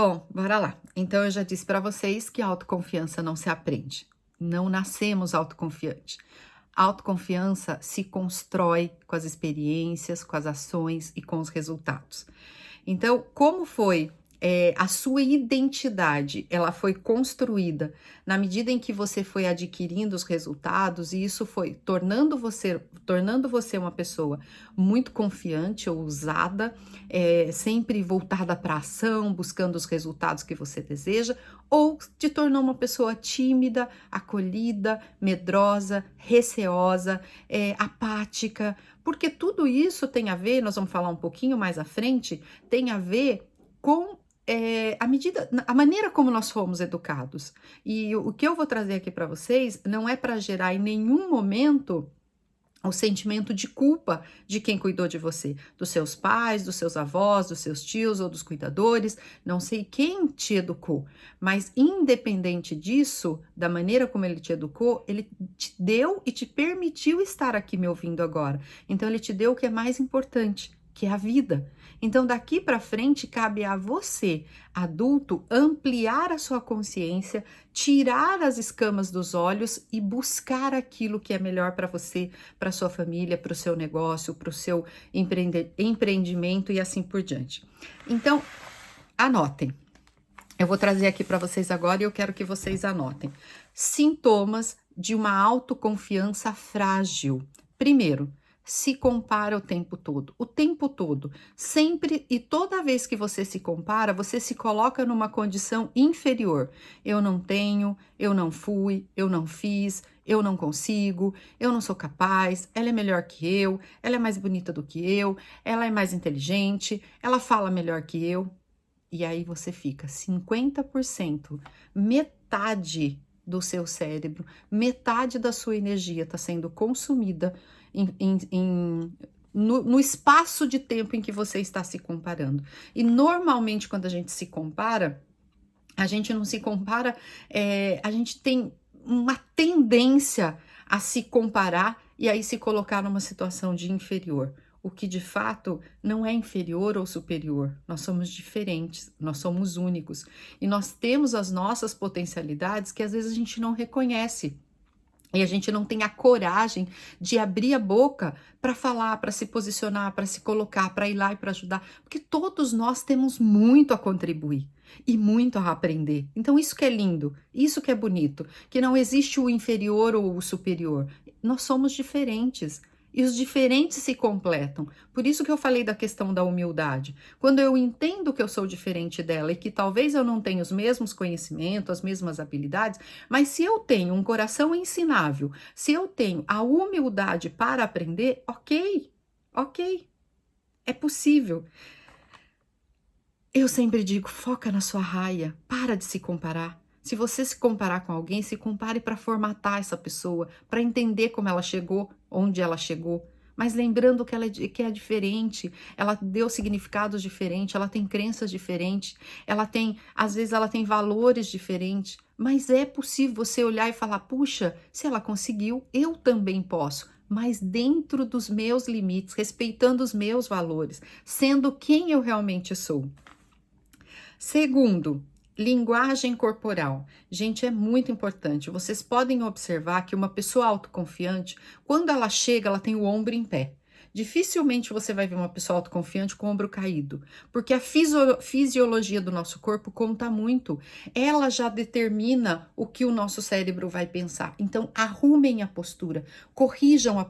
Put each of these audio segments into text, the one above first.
Bom, bora lá. Então eu já disse para vocês que a autoconfiança não se aprende. Não nascemos autoconfiante. A autoconfiança se constrói com as experiências, com as ações e com os resultados. Então, como foi a sua identidade? Ela foi construída na medida em que você foi adquirindo os resultados e isso foi tornando você uma pessoa muito confiante, ousada, sempre voltada para a ação, buscando os resultados que você deseja, ou te tornou uma pessoa tímida, acolhida, medrosa, receosa, apática, porque tudo isso tem a ver, nós vamos falar um pouquinho mais à frente, tem a ver com a maneira como nós fomos educados. E o que eu vou trazer aqui para vocês não é para gerar em nenhum momento o sentimento de culpa de quem cuidou de você, dos seus pais, dos seus avós, dos seus tios ou dos cuidadores, não sei quem te educou, mas independente disso, da maneira como ele te educou, ele te deu e te permitiu estar aqui me ouvindo agora. Então ele te deu o que é mais importante, que é a vida. Então daqui para frente cabe a você, adulto, ampliar a sua consciência, tirar as escamas dos olhos e buscar aquilo que é melhor para você, para sua família, para o seu negócio, para o seu empreendimento e assim por diante. Então, anotem. Eu vou trazer aqui para vocês agora e eu quero que vocês anotem. Sintomas de uma autoconfiança frágil. Primeiro, se compara o tempo todo, sempre e toda vez que você se compara, você se coloca numa condição inferior. Eu não tenho, eu não fui, eu não fiz, eu não consigo, eu não sou capaz, ela é melhor que eu, ela é mais bonita do que eu, ela é mais inteligente, ela fala melhor que eu. E aí você fica 50%, metade do seu cérebro, metade da sua energia está sendo consumida no espaço de tempo em que você está se comparando. E normalmente quando a gente se compara, a gente não se compara, a gente tem uma tendência a se comparar e aí se colocar numa situação de inferior. O que de fato não é inferior ou superior. Nós somos diferentes, nós somos únicos. E nós temos as nossas potencialidades que às vezes a gente não reconhece. E a gente não tem a coragem de abrir a boca para falar, para se posicionar, para se colocar, para ir lá e para ajudar, porque todos nós temos muito a contribuir e muito a aprender. Então isso que é lindo, isso que é bonito, que não existe o inferior ou o superior. Nós somos diferentes. E os diferentes se completam. Por isso que eu falei da questão da humildade. Quando eu entendo que eu sou diferente dela e que talvez eu não tenha os mesmos conhecimentos, as mesmas habilidades, mas se eu tenho um coração ensinável, se eu tenho a humildade para aprender, ok, é possível. Eu sempre digo, foca na sua raia, para de se comparar. Se você se comparar com alguém, se compare para formatar essa pessoa, para entender como ela chegou, onde ela chegou. Mas lembrando que ela é diferente, ela deu significados diferentes, ela tem crenças diferentes, às vezes ela tem valores diferentes. Mas é possível você olhar e falar, puxa, se ela conseguiu, eu também posso. Mas dentro dos meus limites, respeitando os meus valores, sendo quem eu realmente sou. Segundo, linguagem corporal. Gente, é muito importante. Vocês podem observar que uma pessoa autoconfiante, quando ela chega, ela tem o ombro em pé. Dificilmente você vai ver uma pessoa autoconfiante com o ombro caído, porque a fisiologia do nosso corpo conta muito. Ela já determina o que o nosso cérebro vai pensar. Então, arrumem a postura, corrijam a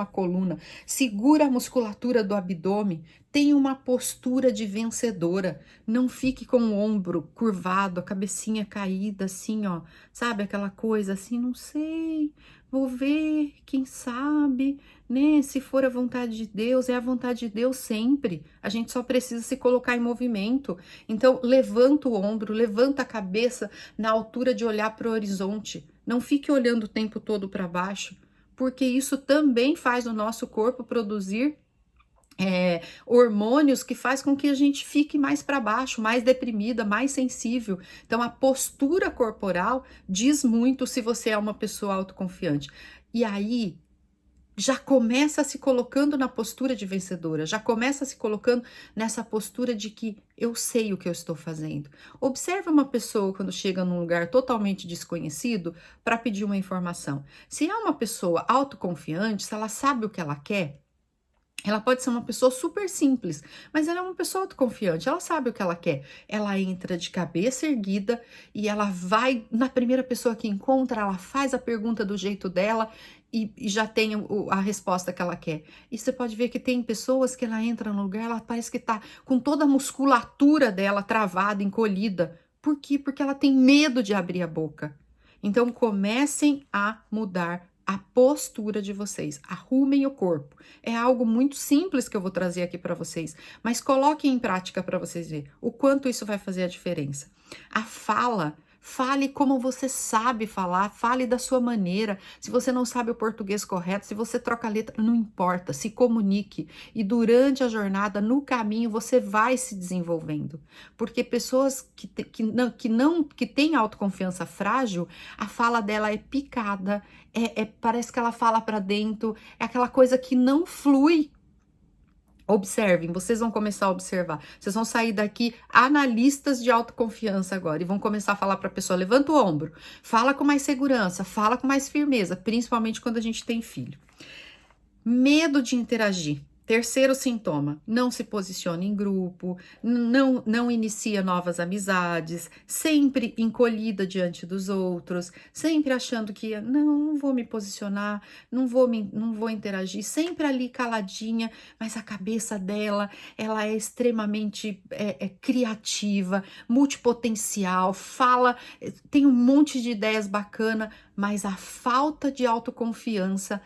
coluna, segura a musculatura do abdômen, tenha uma postura de vencedora. Não fique com o ombro curvado, a cabecinha caída, assim, ó. Sabe aquela coisa assim, não sei, vou ver, quem sabe, né? Se for a vontade de Deus, é a vontade de Deus sempre. A gente só precisa se colocar em movimento. Então, levanta o ombro, levanta a cabeça na altura de olhar para o horizonte. Não fique olhando o tempo todo para baixo, porque isso também faz o nosso corpo produzir hormônios que faz com que a gente fique mais para baixo, mais deprimida, mais sensível. Então, a postura corporal diz muito se você é uma pessoa autoconfiante. E aí, já começa se colocando na postura de vencedora, já começa se colocando nessa postura de que eu sei o que eu estou fazendo. Observe uma pessoa quando chega num lugar totalmente desconhecido para pedir uma informação. Se é uma pessoa autoconfiante, se ela sabe o que ela quer, ela pode ser uma pessoa super simples, mas ela é uma pessoa autoconfiante, ela sabe o que ela quer. Ela entra de cabeça erguida e ela vai na primeira pessoa que encontra, ela faz a pergunta do jeito dela e já tem a resposta que ela quer. E você pode ver que tem pessoas que ela entra no lugar, ela parece que tá com toda a musculatura dela travada, encolhida. Por quê? Porque ela tem medo de abrir a boca. Então comecem a mudar a postura de vocês, arrumem o corpo. É algo muito simples que eu vou trazer aqui para vocês, mas coloquem em prática para vocês verem o quanto isso vai fazer a diferença. A fala, fale como você sabe falar, fale da sua maneira. Se você não sabe o português correto, se você troca a letra, não importa, se comunique. E durante a jornada, no caminho, você vai se desenvolvendo. Porque pessoas que têm autoconfiança frágil, a fala dela é picada, parece que ela fala para dentro, é aquela coisa que não flui. Observem, vocês vão começar a observar. Vocês vão sair daqui analistas de autoconfiança agora e vão começar a falar para a pessoa: levanta o ombro, fala com mais segurança, fala com mais firmeza, principalmente quando a gente tem filho. Medo de interagir. Terceiro sintoma, não se posiciona em grupo, não inicia novas amizades, sempre encolhida diante dos outros, sempre achando que não vou me posicionar, não vou interagir, sempre ali caladinha, mas a cabeça dela, ela é extremamente criativa, multipotencial, fala, tem um monte de ideias bacanas, mas a falta de autoconfiança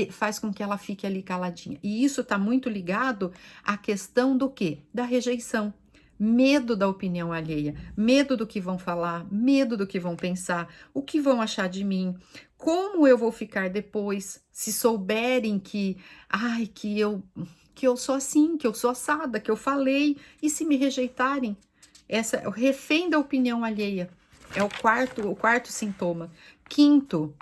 faz com que ela fique ali caladinha. E isso está muito ligado à questão do quê? Da rejeição. Medo da opinião alheia, medo do que vão falar, medo do que vão pensar, o que vão achar de mim, como eu vou ficar depois, se souberem que eu sou assim, que eu sou assada, que eu falei, e se me rejeitarem? O refém da opinião alheia é o quarto sintoma. Quinto,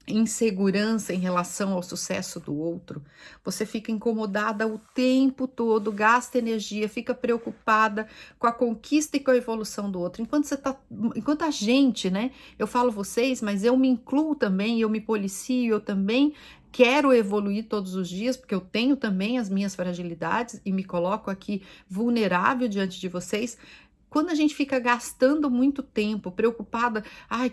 insegurança em relação ao sucesso do outro. Você fica incomodada o tempo todo, gasta energia, fica preocupada com a conquista e com a evolução do outro. Enquanto a gente, né? Eu falo vocês, mas eu me incluo também, eu me policio, eu também quero evoluir todos os dias, porque eu tenho também as minhas fragilidades e me coloco aqui vulnerável diante de vocês. Quando a gente fica gastando muito tempo, preocupada,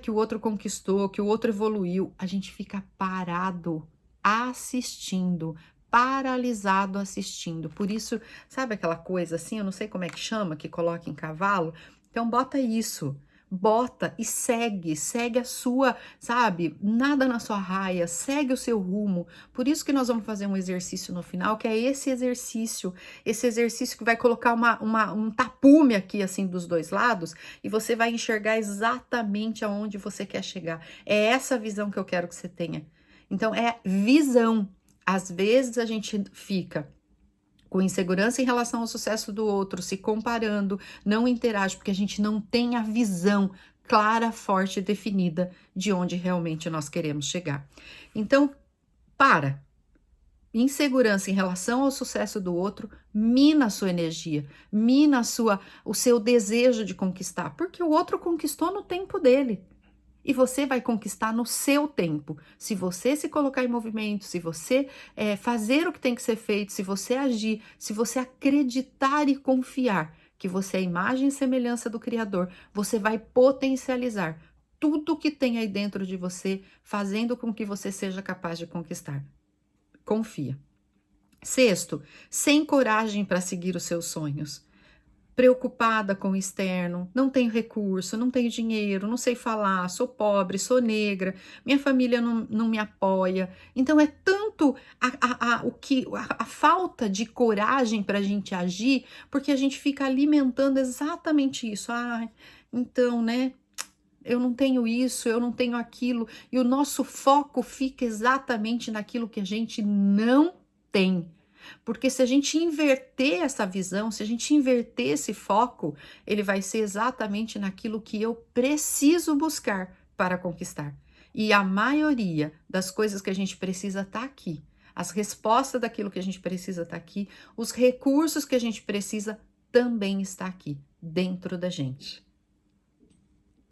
que o outro conquistou, que o outro evoluiu, a gente fica parado, assistindo, paralisado assistindo. Por isso, sabe aquela coisa assim, eu não sei como é que chama, que coloca em cavalo? Então bota isso. Bota e segue a sua, sabe? Nada na sua raia, segue o seu rumo. Por isso que nós vamos fazer um exercício no final, que é esse exercício que vai colocar um tapume aqui, assim, dos dois lados, e você vai enxergar exatamente aonde você quer chegar. É essa visão que eu quero que você tenha. Então, é visão. Às vezes a gente fica com insegurança em relação ao sucesso do outro, se comparando, não interage, porque a gente não tem a visão clara, forte e definida de onde realmente nós queremos chegar. Então, insegurança em relação ao sucesso do outro mina a sua energia, mina o seu desejo de conquistar, porque o outro conquistou no tempo dele. E você vai conquistar no seu tempo. Se você se colocar em movimento, se você fazer o que tem que ser feito, se você agir, se você acreditar e confiar que você é a imagem e semelhança do Criador, você vai potencializar tudo que tem aí dentro de você, fazendo com que você seja capaz de conquistar. Confia. Sexto, sem coragem para seguir os seus sonhos. Preocupada com o externo, não tenho recurso, não tenho dinheiro, não sei falar, sou pobre, sou negra, minha família não me apoia. Então é tanto a falta de coragem para a gente agir, porque a gente fica alimentando exatamente isso. Então, né? Eu não tenho isso, eu não tenho aquilo, e o nosso foco fica exatamente naquilo que a gente não tem. Porque se a gente inverter essa visão, se a gente inverter esse foco, ele vai ser exatamente naquilo que eu preciso buscar para conquistar. E a maioria das coisas que a gente precisa está aqui. As respostas daquilo que a gente precisa tá aqui, os recursos que a gente precisa também está aqui, dentro da gente.